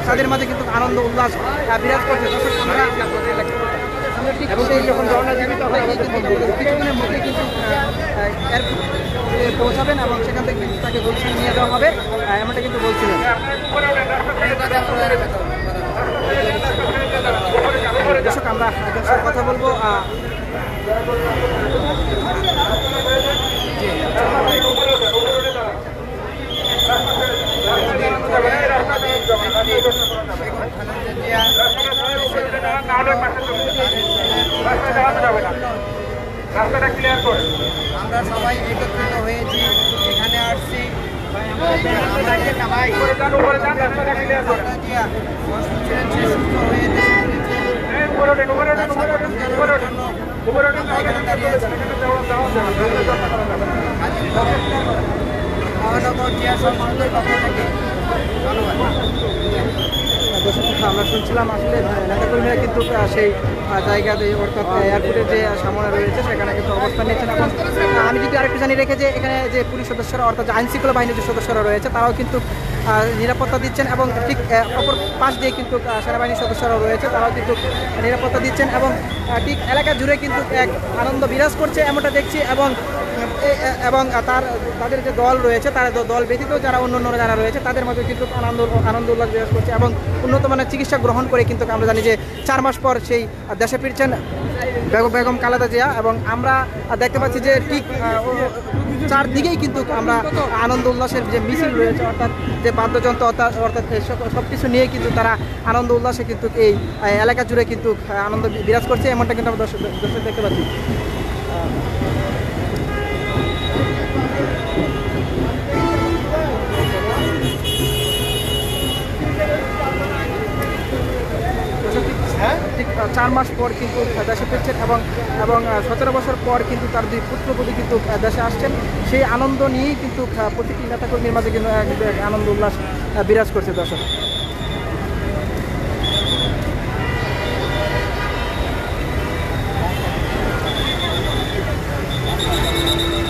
তাদের মাঝে কিন্তু আনন্দ উল্লাস বিরাজ করছে। দর্শক আমরা এবং যখন রওনা দিবি তখন কিছুক্ষণের মধ্যে কিন্তু এয়ারপোর্টে পৌঁছাবেন এবং সেখান থেকে কিন্তু তাকে গুলশান নিয়ে যাওয়া হবে, এমনটা কিন্তু বলছিলেন। দর্শক আমরা কথা বলবো। আমরা সবাই একত্রিত হয়েছি, এখানে আসছি মহানগর জিয়া সংসদের পক্ষ থেকে। আমরা শুনছিলাম আসলে নেতাকর্মীরা কিন্তু সেই জায়গাতে অর্থাৎ এয়ারপোর্টের যে সামনে রয়েছে সেখানে কিন্তু অবস্থান নিচ্ছেন। এবং আমি যদি আরেকটু জানিয়ে রেখে যে এখানে যে পুলিশ সদস্যরা অর্থাৎ আইনশৃঙ্খলা বাহিনীর যে সদস্যরা রয়েছে তারাও কিন্তু নিরাপত্তা দিচ্ছেন এবং ঠিক অপর পাশ দিয়ে কিন্তু সেনাবাহিনীর সদস্যরাও রয়েছে, তারাও কিন্তু নিরাপত্তা দিচ্ছেন এবং ঠিক এলাকা জুড়ে কিন্তু এক আনন্দ বিরাজ করছে এমনটা দেখছি। এবং তাদের যে দল রয়েছে তার দল ব্যতীত যারা অন্যান্যরা যারা রয়েছে তাদের মধ্যে কিন্তু আনন্দ উল্লাস বিরাজ করছে এবং উন্নত মানের চিকিৎসা গ্রহণ করে কিন্তু আমরা জানি যে 4 মাস পর সেই দেশে ফিরছেন বেগম খালেদা জিয়া। এবং আমরা দেখতে পাচ্ছি যে ঠিক চারদিকেই কিন্তু আমরা আনন্দ উল্লাসের যে মিছিল রয়েছে অর্থাৎ যে বাদ্যযন্ত্র অর্থাৎ সব কিছু নিয়ে কিন্তু তারা আনন্দ উল্লাসে কিন্তু এই এলাকা জুড়ে কিন্তু আনন্দ বিরাজ করছে, এমনটা কিন্তু আমরা দর্শক দেখতে পাচ্ছি। ঠিক 4 মাস পর কিন্তু দেশে ফিরছেন এবং 17 বছর পর কিন্তু তার 2 পুত্রবধূ কিন্তু দেশে আসছেন। সেই আনন্দ নিয়েই কিন্তু প্রতিটি নেতাকর্মীর মাঝে কিন্তু আনন্দ উল্লাস বিরাজ করছে। দর্শক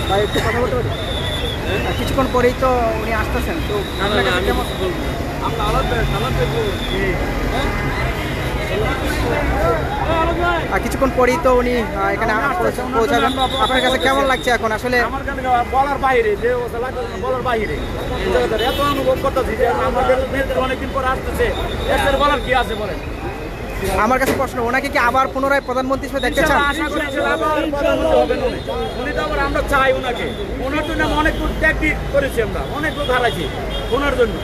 ভাই একটু কথা বলতে পারি? কিছুক্ষণ পরেই তো উনি আসতেছেন, তো কিছুক্ষণ পরেই তো উনি এখানে পৌঁছাবেন। আপনার কাছে কেমন লাগছে এখন? আসলে বলার বাইরে যে বলার বাইরে এত অনুভব করতেছি যে আমাদের অনেকদিন পর আসতেছে, এর বলার কি আছে বলেন? আমার কাছে প্রশ্ন, ওনাকে কি আবার পুনরায় প্রধানমন্ত্রী হিসেবে দেখতে চান? আশা করি উনি তো আবার আমরা চাই ওনাকে, ওনার জন্য অনেক ত্যাগ করেছি, আমরা অনেক লোক হারাইছি ওনার জন্য।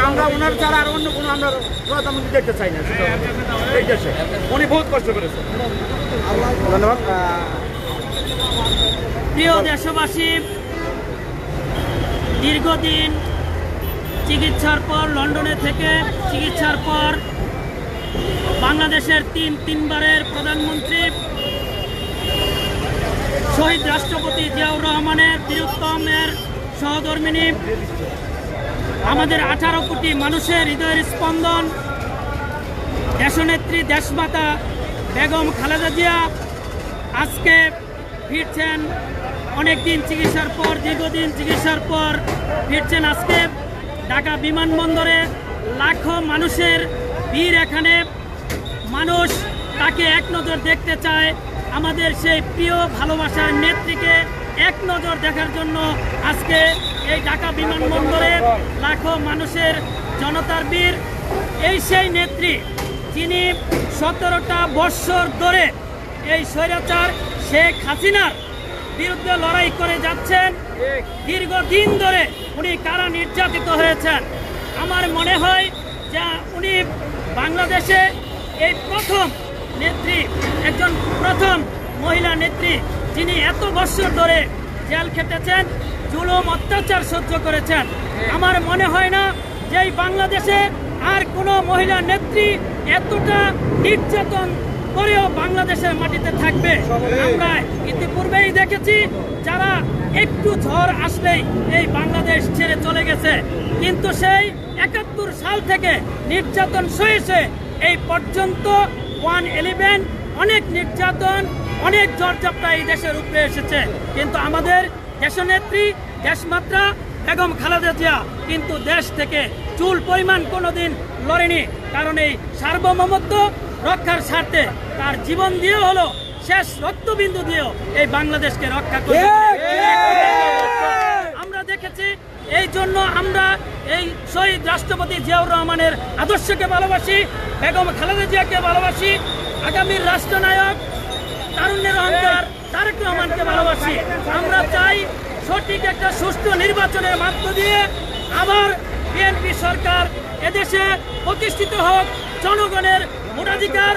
আমরা ওনার ছাড়া আর অন্য কোনো আমরা প্রধানমন্ত্রী দেখতে চাই না এই দেশে। উনি বহুত কষ্ট করেছেন। ধন্যবাদ। প্রিয় দেশবাসী, দীর্ঘদিন চিকিৎসার পর লন্ডনে থেকে চিকিৎসার পর বাংলাদেশের তিনবারের প্রধানমন্ত্রী শহীদ রাষ্ট্রপতি জিয়াউর রহমানের বীরত্তমের সহধর্মিণী, আমাদের 18 কোটি মানুষের হৃদয়ের স্পন্দন দেশনেত্রী দেশমাতা বেগম খালেদা জিয়া আজকে ফিরছেন। অনেকদিন চিকিৎসার পর, দীর্ঘদিন চিকিৎসার পর ফিরছেন আজকে ঢাকা বিমানবন্দরে। লাখো মানুষের ভিড় এখানে, মানুষ তাকে এক নজর দেখতে চায়। আমাদের সেই প্রিয় ভালোবাসার নেত্রীকে এক নজর দেখার জন্য আজকে এই ঢাকা বিমানবন্দরে লাখো মানুষের জনতার ভিড়। এই সেই নেত্রী যিনি 17টা বৎসর ধরে এই স্বৈরাচার শেখ হাসিনার বিরুদ্ধে লড়াই করে যাচ্ছেন। দীর্ঘদিন ধরে উনি কারা নির্যাতিত হয়েছেন। আমার মনে হয় যে উনি বাংলাদেশে এই প্রথম নেত্রী, একজন প্রথম মহিলা নেত্রী যিনি এত বছর ধরে জেল খেটেছেন, জুলুম অত্যাচার সহ্য করেছেন। আমার মনে হয় না যে এই বাংলাদেশে আর কোনো মহিলা নেত্রী এতটা নির্যাতন করেও বাংলাদেশের মাটিতে থাকবে। আমরা ইতিপূর্বেই দেখেছি যারা একটু ঝড় আসলেই এই বাংলাদেশ ছেড়ে চলে গেছে, কিন্তু সেই 71 সাল থেকে নির্যাতন সয়েছে এই পর্যন্ত 111 অনেক নির্যাতন, অনেক ঝড়ঝাপটা এই দেশের উপরে এসেছে, কিন্তু আমাদের দেশনেত্রী দেশমাতা বেগম খালেদা জিয়া কিন্তু দেশ থেকে চুল পরিমাণ কোনোদিন লড়েনি, কারণ এই সার্বভৌমত্ব রক্ষার স্বার্থে তার জীবন দিয়ে হলো, শেষ রক্তবিন্দু দিয়েও এই বাংলাদেশকে রক্ষা করে আমরা দেখেছি। এই জন্য আমরা এই শহীদ রাষ্ট্রপতি জিয়াউর রহমানের আদর্শকে ভালোবাসি, বেগম খালেদা জিয়াকে ভালোবাসি, আগামীর রাষ্ট্রনায়ক তারুণ্যের অহংকার তারেক রহমানকে ভালোবাসি। আমরা চাই সঠিক একটা সুষ্ঠু নির্বাচনের মধ্য দিয়ে আবার বিএনপি সরকার এদেশে প্রতিষ্ঠিত হোক। জনগণের ভোটাধিকার,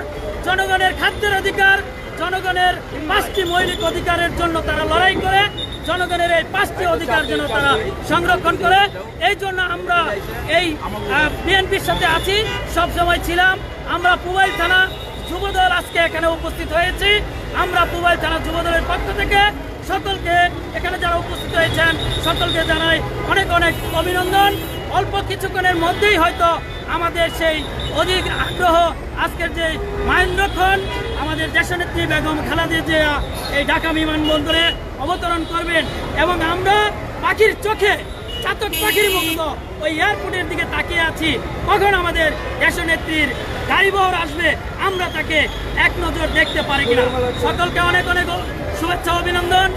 জনগণের খাদ্যের অধিকার, জনগণের 5টি মৌলিক অধিকারের জন্য তারা লড়াই করে, জনগণের এই 5টি অধিকার যেন তারা সংরক্ষণ করে। এই জন্য আমরা এই বিএনপির সাথে আছি, সবসময় ছিলাম। আমরা পুবাইল থানা যুবদল আজকে এখানে উপস্থিত হয়েছি। আমরা পুবাইল থানা যুবদলের পক্ষ থেকে সকলকে, এখানে যারা উপস্থিত হয়েছেন সকলকে জানাই অনেক অনেক অভিনন্দন। অল্প কিছুক্ষণের মধ্যেই হয়তো আমাদের সেই অধিক আগ্রহ, আজকের যে মাহেন্দ্রক্ষণ আমাদের দেশনেত্রী বেগম খালেদা জিয়া এই ঢাকা বিমানবন্দরে অবতরণ করবেন, এবং আমরা পাখির চোখে, চাতক পাখির মতো ওই এয়ারপোর্টের দিকে তাকিয়ে আছি, কখন আমাদের দেশনেত্রীর গাড়িবহর আসবে, আমরা তাকে এক নজর দেখতে পারি কিনা। সকলকে অনেক অনেক শুভেচ্ছা, অভিনন্দন।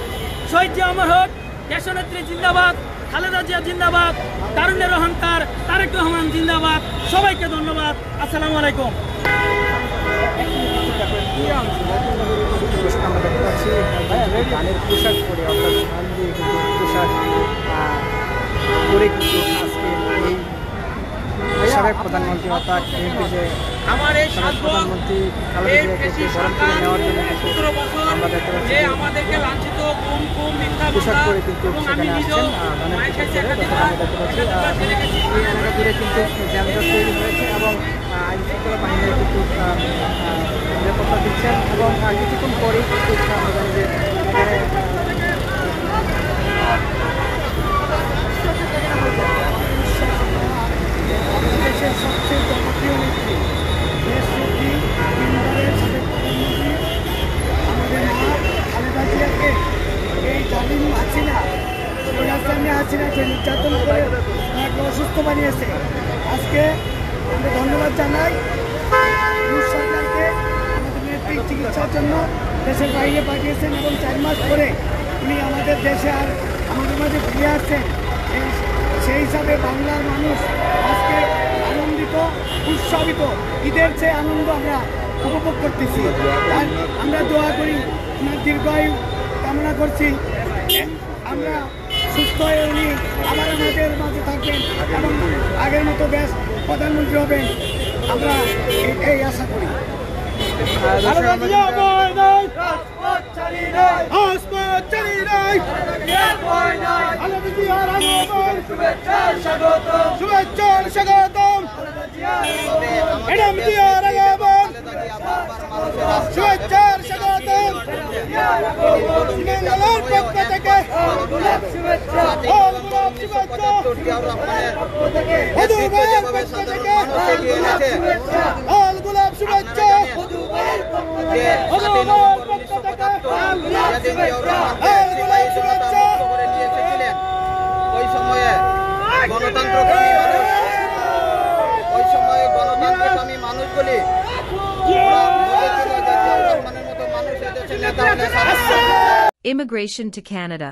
শহীদ জিয়া অমর হোক, দেশনেত্রী জিন্দাবাদ, খালেদা জিয়া জিন্দাবাদ, তারুণ্যের অহংকার তারেক রহমান জিন্দাবাদ। সবাইকে ধন্যবাদ। আসসালামু আলাইকুম। আমরা দেখতে পাচ্ছি গানের পোশাক পরে, অর্থাৎ গান দিয়ে কিন্তু পোশাক পরে কিন্তু আজকে এই সাবেক প্রধানমন্ত্রী অর্থাৎ যে আমার এই প্রধানমন্ত্রী খালেদা জিয়াকে বরণ করে নেওয়ার জন্য কিন্তু আমরা দেখতে পাচ্ছি আমাদেরকে লাঞ্ছিত পোশাক পরে কিন্তু সেখানে আসছেন গানের পোশাক পরে। আমরা দেখতে পাচ্ছি এই এলাকা জুড়ে কিন্তু যানজট তৈরি হয়েছে এবং আইন শৃঙ্খলা বাহিনীর কিন্তু নিরাপত্তা দিচ্ছেন, এবং কিছুক্ষণ পরেই কিন্তু আমরা জানি যে এখানে দেশের সবচেয়ে জনপ্রিয় নেত্রী, দেশনেত্রী তিনবারের সাবেক প্রধানমন্ত্রী আমাদের মা খালেদা জিয়াকে এই জালিম হাসিনা, রাজধানী হাসিনা যে নির্যাতন করে তাকে অসুস্থ বানিয়েছে। আজকে আমরা ধন্যবাদ জানাই সরকারকে, আমাদের নেত্রী চিকিৎসার জন্য দেশের বাইরে পাঠিয়েছেন এবং 4 মাস পরে উনি আমাদের দেশে আর আমাদের মাঝে ফিরে আসছেন। সেই হিসাবে বাংলার মানুষ আজকে আনন্দিত, উৎসবিত, ঈদের চেয়ে আনন্দ আমরা উপভোগ করতেছি। আর আমরা দোয়া করি, ওনার দীর্ঘায়ু কামনা করছি, আমরা সুস্থ হয়ে উনি আবার আমাদের মাঝে থাকবেন এবং আগের মতো দেশ প্রধানমন্ত্রী হবেন, আমরা এই আশা করি। শুভেচ্ছার স্বাগতম, শুভেচ্ছার স্বাগতম, মঙ্গলের পক্ষ থেকে শুভেচ্ছা, অল গোলাপ শুভেচ্ছা, ওই সময়ে গণতন্ত্রকামী মানুষগুলি Immigration to Canada.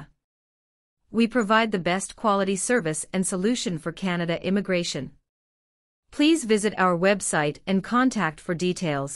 We provide the best quality service and solution for Canada immigration. Please visit our website and contact for details.